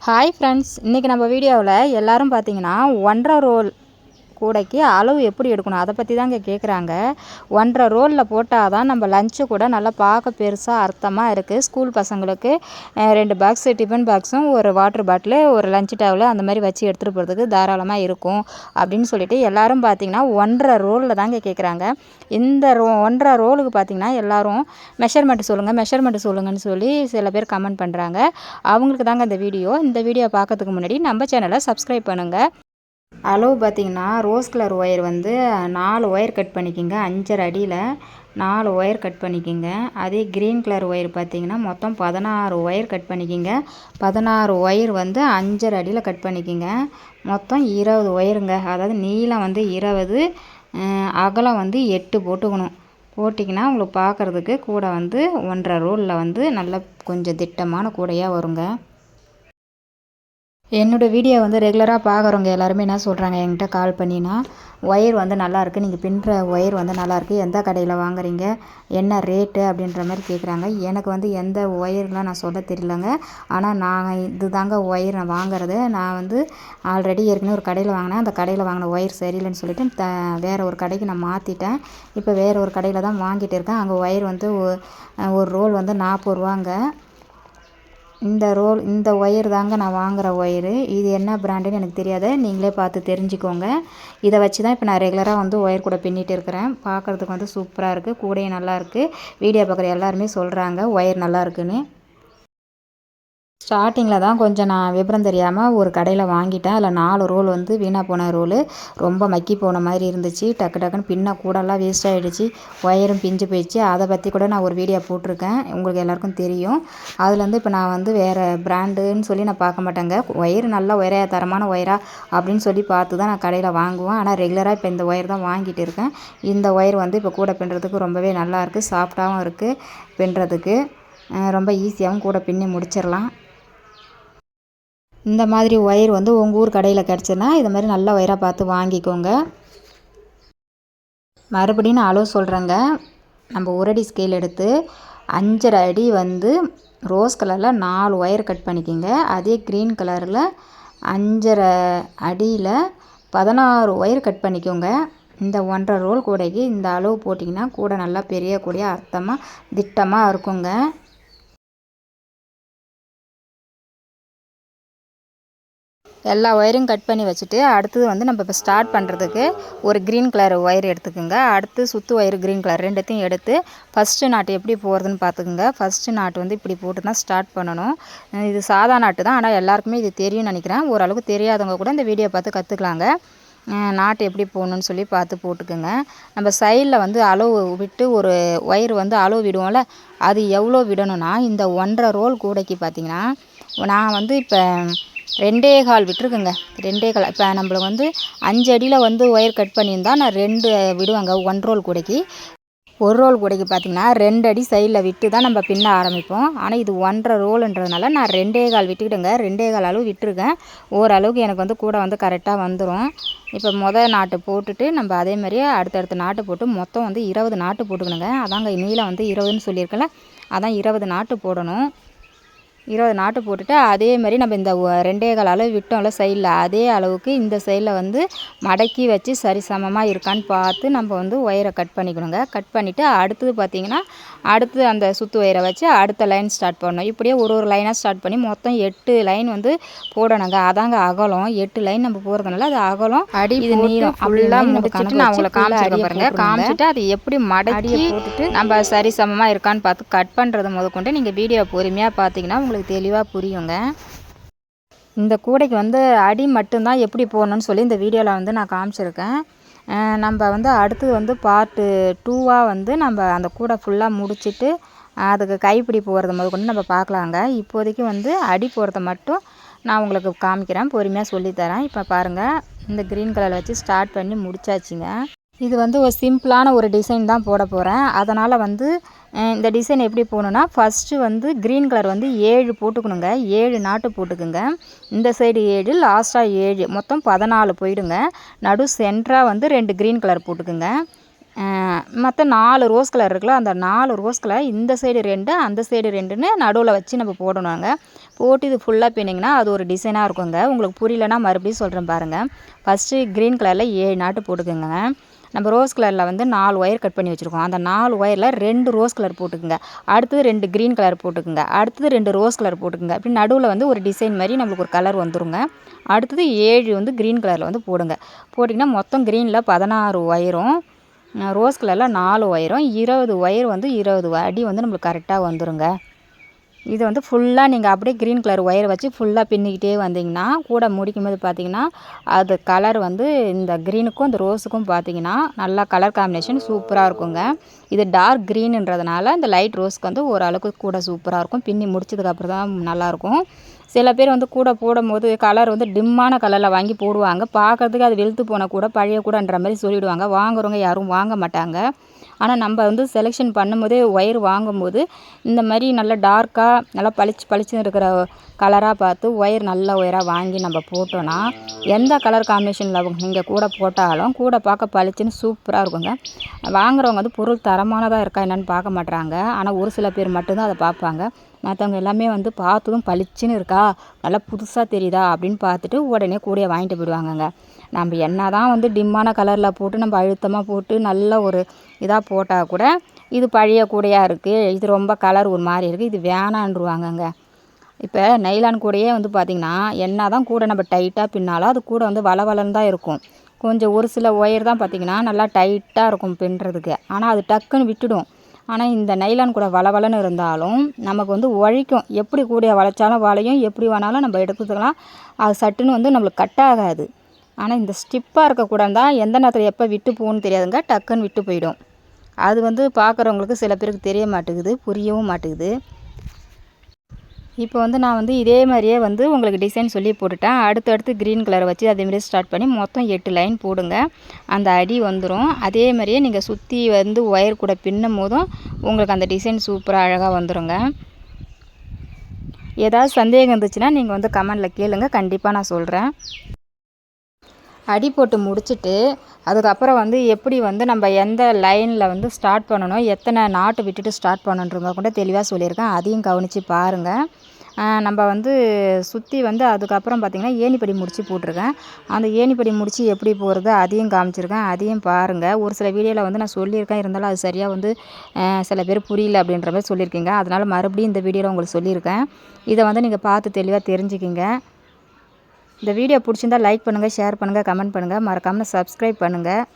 Hi friends, இன்றைக்கி நம்ம வீடியோவில் எல்லோரும் பார்த்தீங்கன்னா 1.5 ரோல் கூடைக்கு அளவு எப்படி எடுக்கணும் அதை பற்றி தாங்க கேட்குறாங்க. 1.5 ரோலில் போட்டால் தான் நம்ம லஞ்சு கூட நல்லா பார்க்க பெருசாக அர்த்தமாக இருக்குது. ஸ்கூல் பசங்களுக்கு 2 பாக்ஸு டிஃபன் பாக்ஸும் ஒரு வாட்டர் பாட்டிலு ஒரு லஞ்ச் டேபிள் அந்த மாதிரி வச்சு எடுத்துகிட்டு போகிறதுக்கு தாராளமாக இருக்கும் அப்படின்னு சொல்லிட்டு எல்லோரும் பார்த்திங்கன்னா 1.5 ரோலில் தாங்க கேட்குறாங்க. இந்த 1.5 ரோலுக்கு பார்த்திங்கன்னா எல்லோரும் மெஷர்மெண்ட்டு சொல்லுங்கன்னு சொல்லி சில பேர் கமெண்ட் பண்ணுறாங்க. அவங்களுக்கு தாங்க இந்த வீடியோ பார்க்கறதுக்கு முன்னாடி நம்ம சேனலை சப்ஸ்கிரைப் பண்ணுங்கள். அளவு பார்த்திங்கன்னா ரோஸ் கலர் ஒயர் வந்து 4 ஒயர் கட் பண்ணிக்கிங்க. 5.5 அடியில் 4 ஒயர் கட் பண்ணிக்கிங்க. அதே க்ரீன் கலர் ஒயர் பார்த்திங்கன்னா மொத்தம் 16 ஒயர் கட் பண்ணிக்கிங்க. 16 ஒயர் வந்து 5.5 அடியில் கட் பண்ணிக்கிங்க. மொத்தம் 20 ஒயருங்க. அதாவது நீளம் வந்து 20, அகலம் வந்து 8 போட்டுக்கணும். போட்டிங்கன்னா உங்களுக்கு பார்க்குறதுக்கு கூட வந்து 1.5 ரோலில் வந்து நல்ல கொஞ்சம் திட்டமான கூடையாக வருங்க. என்னோடய வீடியோ வந்து ரெகுலராக பார்க்குறவங்க எல்லாருமே என்ன சொல்கிறாங்க என்கிட்ட கால் பண்ணினா, ஒயர் வந்து நல்லாயிருக்கு, நீங்கள் பின்னுற ஒயர் வந்து நல்லாயிருக்கு, எந்த கடையில் வாங்குறீங்க, என்ன ரேட்டு அப்படின்ற மாதிரி கேட்குறாங்க. எனக்கு வந்து எந்த ஒயர்லாம் நான் சொல்ல தெரியலங்க. ஆனால் நான் இது தாங்க ஒயர் நான் வாங்குறது. நான் வந்து ஆல்ரெடி ஏற்கனவே ஒரு கடையில் வாங்கினேன். அந்த கடையில் வாங்கின ஒயர் சரியில்லைன்னு சொல்லிவிட்டு வேறு ஒரு கடைக்கு நான் மாற்றிட்டேன். இப்போ வேறு ஒரு கடையில் தான் வாங்கிட்டு இருக்கேன். அங்கே ஒயர் வந்து ஒரு ரோல் வந்து 40 ரூபாங்க. இந்த ஒயர் தாங்க நான் வாங்குகிற ஒயரு. இது என்ன பிராண்டுன்னு எனக்கு தெரியாது, நீங்களே பார்த்து தெரிஞ்சுக்கோங்க. இதை வச்சு தான் இப்போ நான் ரெகுலராக வந்து ஒயர் கூட பின்னிட்டு இருக்கிறேன். பார்க்குறதுக்கு வந்து சூப்பராக இருக்குது, கூடையும் நல்லாயிருக்கு. வீடியோ பார்க்குற எல்லாருமே சொல்கிறாங்க ஒயர் நல்லா இருக்குன்னு. ஸ்டார்டிங்கில் தான் கொஞ்சம் நான் விவரம் தெரியாமல் ஒரு கடையில் வாங்கிட்டேன். அதில் 4 ரோல் வந்து வீணாக போன ரோலு, ரொம்ப மக்கி போன மாதிரி இருந்துச்சு. டக்குன்னு பின்ன கூடலாம் வேஸ்ட் ஆகிடுச்சு, ஒயரும் பிஞ்சு போயிடுச்சு. அதை பற்றி கூட நான் ஒரு வீடியோ போட்டிருக்கேன், உங்களுக்கு எல்லாருக்கும் தெரியும். அதுலேருந்து இப்போ நான் வந்து வேறு பிராண்டுன்னு சொல்லி நான் பார்க்க மாட்டேங்க. ஒயர் நல்ல ஒயராக தரமான ஒயரா அப்படின்னு சொல்லி பார்த்து தான் நான் கடையில் வாங்குவேன். ஆனால் ரெகுலராக இப்போ இந்த ஒயர் தான் வாங்கிட்டு இருக்கேன். இந்த ஒயர் வந்து இப்போ கூட பின்னுறதுக்கு ரொம்பவே நல்லாயிருக்கு, சாஃப்டாகவும் இருக்குது. பின்னுறதுக்கு ரொம்ப ஈஸியாகவும் கூட பின்னி முடிச்சிடலாம். இந்த மாதிரி ஒயர் வந்து உங்கள் ஊர் கடையில் கிடச்சுன்னா இது மாதிரி நல்ல ஒயராக பார்த்து வாங்கிக்கோங்க. மறுபடியும் நான் அளவு சொல்கிறேங்க. நம்ம 1 அடி ஸ்கேல் எடுத்து 5.5 அடி வந்து ரோஸ் கலரில் 4 ஒயர் கட் பண்ணிக்கோங்க. அதே க்ரீன் கலரில் 5.5 அடியில் 16 ஒயர் கட் பண்ணிக்கோங்க. இந்த 1.5 ரோல் கூடைக்கு இந்த அளவு போட்டிங்கன்னா கூட நல்லா பெரிய கூடையாக அர்த்தமாக திட்டமாக இருக்குங்க. எல்லா ஒயரும் கட் பண்ணி வச்சுட்டு அடுத்தது வந்து நம்ம இப்போ ஸ்டார்ட் பண்ணுறதுக்கு ஒரு க்ரீன் கலர் ஒயர் எடுத்துக்கோங்க. அடுத்து சுற்று ஒயர் க்ரீன் கலர் ரெண்டுத்தையும் எடுத்து ஃபஸ்ட்டு நாட்டு எப்படி போகிறதுன்னு பார்த்துக்குங்க. ஃபஸ்ட்டு நாட்டு வந்து இப்படி போட்டு தான் ஸ்டார்ட் பண்ணணும். இது சாதா நாட்டு தான், ஆனால் எல்லாருக்குமே இது தெரியும்னு நினைக்கிறேன். ஓரளவுக்கு தெரியாதவங்க கூட இந்த வீடியோ பார்த்து கற்றுக்கலாங்க. நாட்டு எப்படி போகணுன்னு சொல்லி பார்த்து போட்டுக்குங்க. நம்ம சைடில் வந்து அளவு விட்டு ஒரு ஒயர் வந்து அளவு விடுவோம்ல, அது எவ்வளோ விடணும்னா இந்த 1.5 ரோல் கூடைக்கு பார்த்திங்கன்னா நான் வந்து இப்போ 2.25 விட்டுருக்குங்க. 2.25 இப்போ நம்மளுக்கு வந்து 5 அடியில் வந்து ஒயர் கட் பண்ணியிருந்தால் நான் 2 விடுவாங்க 1 ரோல் கூடைக்கு. 1 ரோல் கூடைக்கு பார்த்திங்கன்னா 2 அடி சைடில் விட்டு தான் நம்ம பின்ன ஆரம்பிப்போம். ஆனால் இது 1.5 ரோலுன்றதுனால நான் 2.25 விட்டுக்கிடுங்க. 2.25 அளவு விட்டுருக்கேன். ஓரளவுக்கு எனக்கு வந்து கூட வந்து கரெக்டாக வந்துடும். இப்போ நாட்டு போட்டுட்டு நம்ம அதே மாதிரியே அடுத்தடுத்த நாட்டு போட்டு மொத்தம் வந்து 20 நாட்டு போட்டுக்கணுங்க. அதாங்க நீளம் வந்து 20ன்னு சொல்லியிருக்கல, அதான் 20 நாட்டு போடணும். 20 நாட்டு போட்டுட்டு அதே மாதிரி நம்ம இந்த 2.25 அளவு விட்டோம்ல சைடில், அதே அளவுக்கு இந்த சைடில் வந்து மடக்கி வச்சு சரி சமமாக இருக்கான்னு பார்த்து நம்ம வந்து ஒயரை கட் பண்ணிக்கணுங்க. கட் பண்ணிவிட்டு அடுத்தது பார்த்திங்கன்னா அடுத்து அந்த சுற்று ஒயரை வச்சு அடுத்த லைன் ஸ்டார்ட் பண்ணணும். இப்படியே ஒரு லைனாக ஸ்டார்ட் பண்ணி மொத்தம் 8 லைன் வந்து போடணுங்க. அதாங்க அகலம். 8 லைன் நம்ம போகிறதுனால அது அகலம், அடி இது நீளம் அப்படிலாம் முடிச்சுட்டு நான் உங்களை காமிச்சிட்டு அது எப்படி மடக்கி போட்டுட்டு நம்ம சரி சமமாக இருக்கான்னு பார்த்து கட் பண்ணுறது முதற்கொண்டு நீங்கள் வீடியோ பொறுமையாக பார்த்தீங்கன்னா உங்களுக்கு தெளிவாக புரியுங்க. இந்த கூடைக்கு வந்து அடி மட்டும்தான் எப்படி போடணும்னு சொல்லி இந்த வீடியோவில் வந்து நான் காமிச்சிருக்கேன். நம்ம வந்து அடுத்தது வந்து பார்ட்டு 2வாக வந்து நம்ம அந்த கூடை ஃபுல்லாக முடிச்சுட்டு அதுக்கு கைப்பிடி போகிறது முதற்கொண்டு நம்ம பார்க்கலாங்க. இப்போதைக்கு வந்து அடி போகிறத மட்டும் நான் உங்களுக்கு காமிக்கிறேன், பொறுமையாக சொல்லித்தரேன். இப்போ பாருங்கள், இந்த க்ரீன் கலரில் வச்சு ஸ்டார்ட் பண்ணி முடிச்சாச்சுங்க. இது வந்து ஒரு சிம்பிளான ஒரு டிசைன் தான் போட போகிறேன். அதனால் வந்து இந்த டிசைன் எப்படி போகணுன்னா ஃபஸ்ட்டு வந்து க்ரீன் கலர் வந்து 7 போட்டுக்கணுங்க. 7 நாட்டு போட்டுக்குங்க. இந்த சைடு 7, லாஸ்ட்டாக 7, மொத்தம் 14 போயிடுங்க. நடு சென்டராக வந்து 2 க்ரீன் கலர் போட்டுக்குங்க. மற்ற 4 ரோஸ் கலர் இருக்குல்ல, அந்த 4 ரோஸ் கலர் இந்த சைடு 2 அந்த சைடு 2ன்னு நடுவில் வச்சு நம்ம போடணுங்க. போட்டு இது ஃபுல்லாக பின்னிங்கன்னா அது ஒரு டிசைனாக இருக்குங்க. உங்களுக்கு புரியலன்னா மறுபடியும் சொல்கிறேன் பாருங்கள். ஃபஸ்ட்டு க்ரீன் கலரில் 7 நாட்டு போட்டுக்கோங்க. நம்ம ரோஸ் கலரில் வந்து 4 ஒயர் கட் பண்ணி வச்சுருக்கோம். அந்த 4 ஒயரில் 2 ரோஸ் கலர் போட்டுக்குங்க. அடுத்தது 2 க்ரீன் கலர் போட்டுக்குங்க. அடுத்தது 2 ரோஸ் கலர் போட்டுக்குங்க. அப்படி நடுவில் வந்து ஒரு டிசைன் மாதிரி நம்மளுக்கு ஒரு கலர் வந்துருங்க. அடுத்தது 7 வந்து க்ரீன் கலரில் வந்து போடுங்க. போட்டிங்கன்னா மொத்தம் க்ரீனில் 16 ஒயரும், ரோஸ் கலரில் 4 ஒயரும், 20 ஒயர் வந்து 20 அடி வந்து நம்மளுக்கு கரெக்டாக வந்துருங்க. இது வந்து ஃபுல்லாக நீங்கள் அப்படியே க்ரீன் கலர் ஒயர் வச்சு ஃபுல்லாக பின்னிக்கிட்டே வந்தீங்கன்னா கூட முடிக்கும்போது பார்த்தீங்கன்னா அது கலர் வந்து இந்த க்ரீனுக்கும் இந்த ரோஸுக்கும் பார்த்தீங்கன்னா நல்லா கலர் காம்பினேஷன் சூப்பராக இருக்குங்க. இது டார்க் க்ரீனுன்றதுனால இந்த லைட் ரோஸ்க்கு வந்து ஓரளவுக்கு கூட சூப்பராக இருக்கும். பின்னி முடிச்சதுக்கப்புறம் தான் நல்லாயிருக்கும். சில பேர் வந்து கூட போடும்போது கலர் வந்து டிம்மான கலரில் வாங்கி போடுவாங்க. பார்க்குறதுக்கு அது வெளுத்து போன கூட பழைய கூடன்ற மாதிரி சொல்லிவிடுவாங்க. வாங்குறவங்க யாரும் வாங்க மாட்டாங்க. ஆனால் நம்ம வந்து செலெக்ஷன் பண்ணும்போதே ஒயர் வாங்கும்போது இந்த மாதிரி நல்லா டார்க்காக நல்லா பளிச்சுன்னு இருக்கிற கலராக பார்த்து ஒயர் நல்ல ஒயராக வாங்கி நம்ம போட்டோன்னா எந்த கலர் காம்பினேஷனில் நீங்கள் கூட போட்டாலும் கூட பார்க்க பளிச்சுன்னு சூப்பராக இருக்குங்க. வாங்குறவங்க வந்து பொருள் தரமானதாக இருக்கா என்னென்னு பார்க்க மாட்றாங்க. ஆனால் ஒரு சில பேர் மட்டும்தான் அதை பார்ப்பாங்க. மற்றவங்க எல்லாமே வந்து பார்த்ததும் பளிச்சுன்னு இருக்கா, நல்லா புதுசாக தெரியுதா அப்படின்னு பார்த்துட்டு உடனே கூடையை வாங்கிட்டு போயிடுவாங்கங்க. நம்ம என்ன தான் வந்து டிம்மான கலரில் போட்டு நம்ம அழுத்தமாக போட்டு நல்ல ஒரு இதாக போட்டால் கூட இது பழைய கூடையாக இருக்குது, இது ரொம்ப கலர் ஒரு மாதிரி இருக்குது, இது வேணான்ருவாங்கங்க. இப்போ நைலான் கூடையே வந்து பார்த்திங்கன்னா என்ன தான் கூட நம்ம டைட்டாக பின்னாலும் அது கூட வந்து வளவலன்னு தான் இருக்கும். கொஞ்சம் ஒரு சில ஒயர் தான் பார்த்திங்கன்னா நல்லா டைட்டாக இருக்கும் பின்னுறதுக்கு. ஆனால் அது டக்குன்னு விட்டுடும். ஆனால் இந்த நைலான் கூட வளவலன்னு இருந்தாலும் நமக்கு வந்து உழைக்கும். எப்படி கூடையை வளைச்சாலும் வளையும், எப்படி வேணாலும் நம்ம எடுத்துக்கலாம். அது சட்டுன்னு வந்து நம்மளுக்கு கட் ஆகாது. ஆனால் இந்த ஸ்டிப்பாக இருக்கக்கூட தான் எந்த நேரத்தில் எப்போ விட்டு போகணுன்னு தெரியாதுங்க, டக்குன்னு விட்டு போயிடும். அது வந்து பார்க்குறவங்களுக்கு சில பேருக்கு தெரிய மாட்டேங்குது, புரியவும் மாட்டேங்குது. இப்போ வந்து நான் வந்து இதே மாதிரியே வந்து உங்களுக்கு டிசைன் சொல்லி போட்டுட்டேன். அடுத்தடுத்து க்ரீன் கலரை வச்சு அதேமாதிரி ஸ்டார்ட் பண்ணி மொத்தம் 8 லைன் போடுங்க. அந்த அடி வந்துடும். அதே மாதிரியே நீங்கள் சுற்றி வந்து ஒயர் கூட பின்னும் போதும் உங்களுக்கு அந்த டிசைன் சூப்பராக அழகாக வந்துடுங்க. ஏதாவது சந்தேகம் இருந்துச்சுன்னா நீங்கள் வந்து கமெண்டில் கேளுங்க, கண்டிப்பாக நான் சொல்கிறேன். அடி போட்டு முடிச்சுட்டு அதுக்கப்புறம் வந்து எப்படி வந்து நம்ம எந்த லைனில் வந்து ஸ்டார்ட் பண்ணணும், எத்தனை நாட்டு விட்டுட்டு ஸ்டார்ட் பண்ணணுன்றவங்க கூட தெளிவாக சொல்லியிருக்கேன். அதையும் கவனித்து பாருங்கள். நம்ம வந்து சுற்றி வந்து அதுக்கப்புறம் பார்த்திங்கன்னா ஏணிப்படி முடிச்சு போட்டிருக்கேன். அந்த ஏணிப்படி முடிச்சு எப்படி போகிறது அதையும் காமிச்சிருக்கேன், அதையும் பாருங்கள். ஒரு சில வீடியோவில் வந்து நான் சொல்லியிருக்கேன், இருந்தாலும் அது சரியாக வந்து சில பேர் புரியல அப்படின்ற மாதிரி சொல்லியிருக்கீங்க. அதனால் மறுபடியும் இந்த வீடியோவில் உங்களுக்கு சொல்லியிருக்கேன். இதை வந்து நீங்கள் பார்த்து தெளிவாக தெரிஞ்சுக்கிங்க. இந்த வீடியோ பிடிச்சிருந்தால் லைக் பண்ணுங்கள், ஷேர் பண்ணுங்கள், கமெண்ட் பண்ணுங்கள், மறக்காமல் சப்ஸ்கிரைப் பண்ணுங்கள்.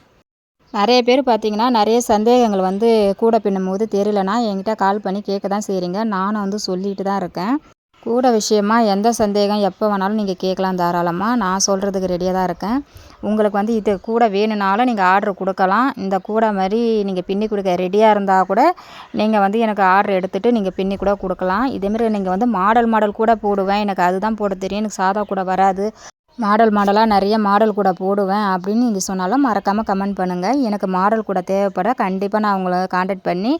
நிறைய பேர் பார்த்தீங்கன்னா நிறைய சந்தேகங்கள் வந்து கூட பின்னும்போது தெரியலனா என்கிட்ட கால் பண்ணி கேட்க தான் செய்கிறீங்க. நானும் வந்து சொல்லிட்டு தான் இருக்கேன். கூட விஷயமா எந்த சந்தேகம் எப்போ வேணாலும் நீங்கள் கேட்கலாம் தாராளமாக. நான் சொல்கிறதுக்கு ரெடியாக தான் இருக்கேன். உங்களுக்கு வந்து இது கூட வேணும்னாலும் நீங்கள் ஆர்டர் கொடுக்கலாம். இந்த கூட மாதிரி நீங்கள் பின்னி கொடுக்க ரெடியாக இருந்தால் கூட நீங்கள் வந்து எனக்கு ஆர்டர் எடுத்துகிட்டு நீங்கள் பின்னி கூட கொடுக்கலாம். இதேமாரி நீங்கள் வந்து மாடல் கூட போடுவேன், எனக்கு அதுதான் போட தெரியும், எனக்கு சாதா கூட வராது, மாடலாக நிறைய மாடல் கூட போடுவேன் அப்படின்னு நீங்கள் சொன்னாலும் மறக்காமல் கமெண்ட் பண்ணுங்கள். எனக்கு மாடல் கூட தேவைப்பட கண்டிப்பாக நான் உங்களை கான்டாக்ட் பண்ணி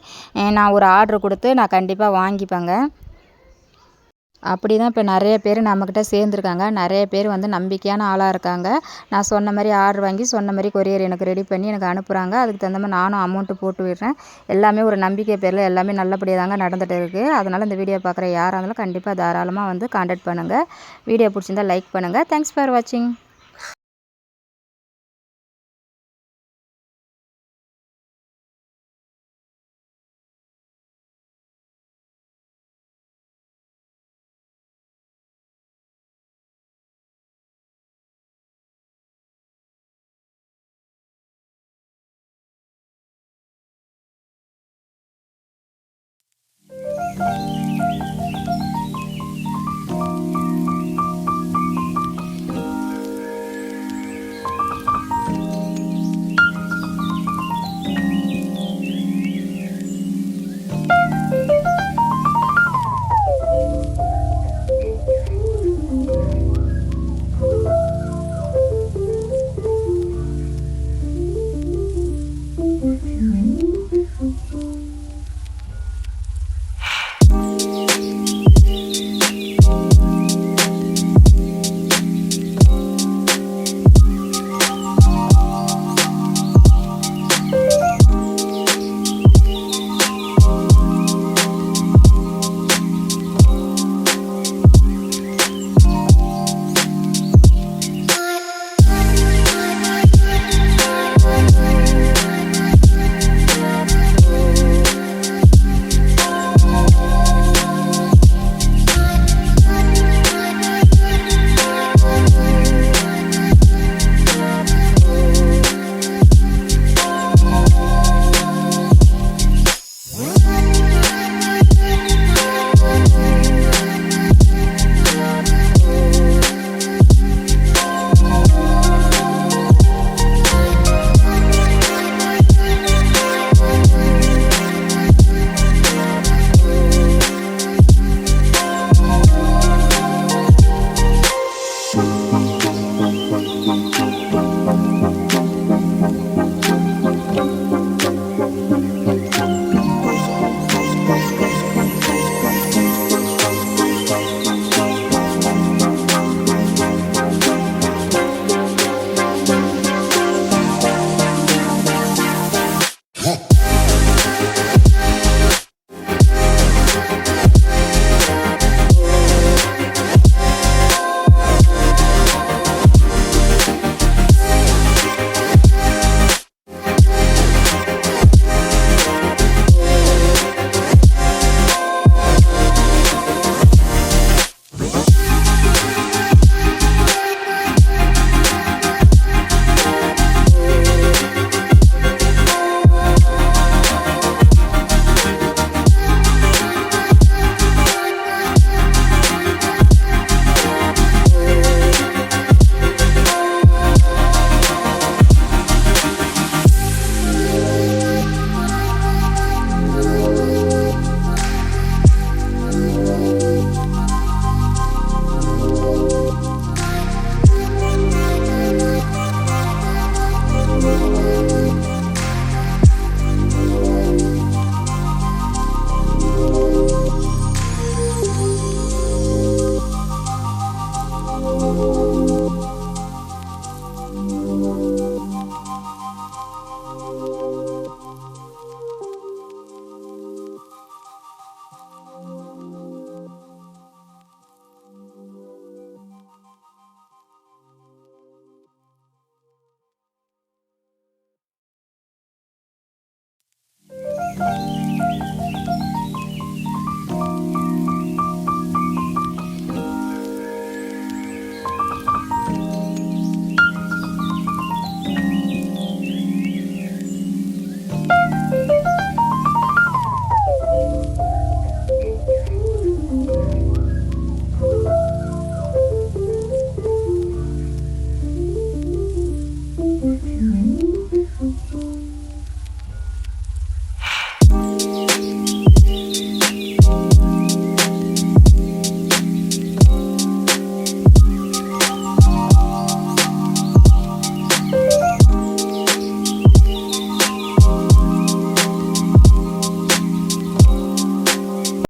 நான் ஒரு ஆர்டர் கொடுத்து நான் கண்டிப்பாக வாங்கிப்பேங்க. அப்படி தான் இப்போ நிறைய பேர் நம்மக்கிட்ட சேர்ந்துருக்காங்க. நிறைய பேர் வந்து நம்பிக்கையான ஆளாக இருக்காங்க. நான் சொன்ன மாதிரி ஆர்டர் வாங்கி சொன்ன மாதிரி கொரியர் எனக்கு ரெடி பண்ணி எனக்கு அனுப்புகிறாங்க. அதுக்கு தகுந்த மாதிரி நானும் அமௌண்ட்டு போட்டு விடுறேன். எல்லாமே ஒரு நம்பிக்கை பேரில் எல்லாமே நல்லபடியாக தாங்க நடந்துகிட்டு இருக்குது. அதனால் இந்த வீடியோ பார்க்குற யாராக இருந்தாலும் கண்டிப்பாக தாராளமாக வந்து கான்டாக்ட் பண்ணுங்கள். வீடியோ பிடிச்சிருந்தால் லைக் பண்ணுங்கள். தேங்க்ஸ் ஃபார் வாட்சிங்.